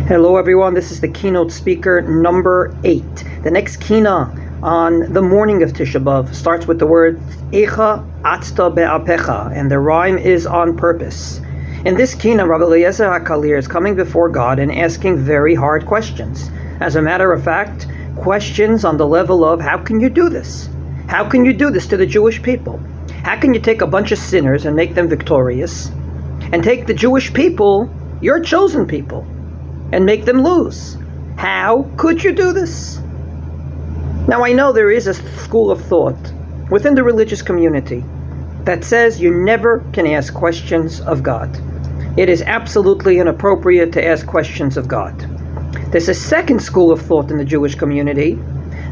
Hello everyone, this is the KINOT Speaker number 8. The next Kina on the morning of Tisha B'Av starts with the word Echa Atzta Be'apecha, and the rhyme is on purpose. In this Kina, Rabbi Eliezer HaKalir is coming before God and asking very hard questions. As a matter of fact, questions on the level of, how can you do this? How can you do this to the Jewish people? How can you take a bunch of sinners and make them victorious, and take the Jewish people, your chosen people, and make them lose? How could you do this? Now, I know there is a school of thought within the religious community that says you never can ask questions of God. It is absolutely inappropriate to ask questions of God. There's a second school of thought in the Jewish community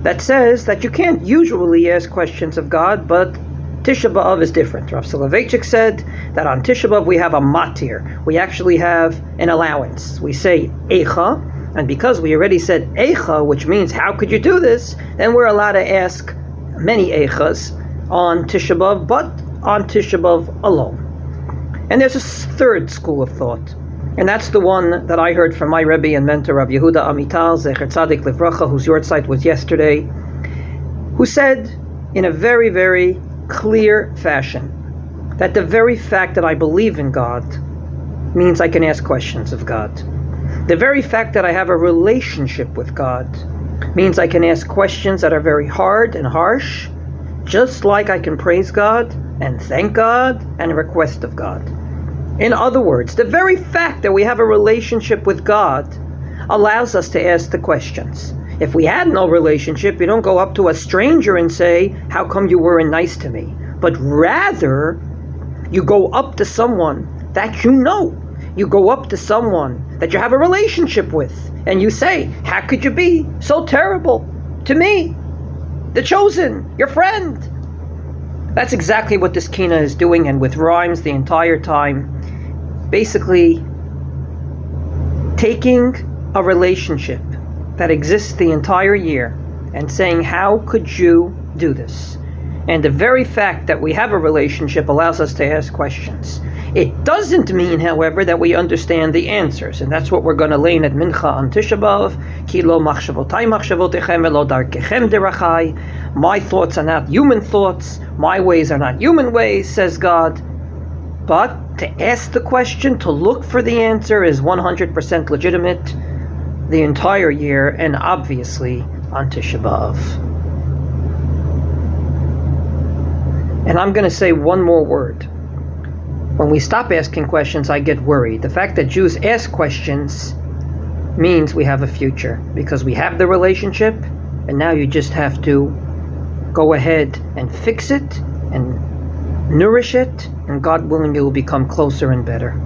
that says that you can't usually ask questions of God, but Tisha B'Av is different. Rav Soloveitchik said that on Tisha B'Av we have a matir. We actually have an allowance. We say Eicha, and because we already said Eicha, which means how could you do this, then we're allowed to ask many Eichas on Tisha B'Av, but on Tisha B'Av alone. And there's a third school of thought, and that's the one that I heard from my Rebbe and mentor, Rav Yehuda Amital, Zecher Tzadik Livracha, whose yahrzeit was yesterday, who said in a very, very clear fashion that the very fact that I believe in God means I can ask questions of God. The very fact that I have a relationship with God means I can ask questions that are very hard and harsh, just like I can praise God and thank God and request of God. In other words, the very fact that we have a relationship with God allows us to ask the questions. If we had no relationship, you don't go up to a stranger and say, how come you weren't nice to me? But rather, you go up to someone that you know. You go up to someone that you have a relationship with, and you say, how could you be so terrible to me, the chosen, your friend? That's exactly what this Kina is doing, and with rhymes the entire time. Basically, taking a relationship that exists the entire year and saying, how could you do this? And the very fact that we have a relationship allows us to ask questions. It doesn't mean, however, that we understand the answers, and that's what we're going to learn at Mincha on Tisha B'Av. Ki lo machshavotay machshavotechem velo darkechem derachai. My thoughts are not human thoughts, my ways are not human ways, says God. But to ask the question, to look for the answer, is 100% legitimate the entire year, and obviously on Tisha B'Av. And I'm going to say one more word. When we stop asking questions, I get worried. The fact that Jews ask questions means we have a future, because we have the relationship, and now you just have to go ahead and fix it and nourish it, and God willing, it will become closer and better.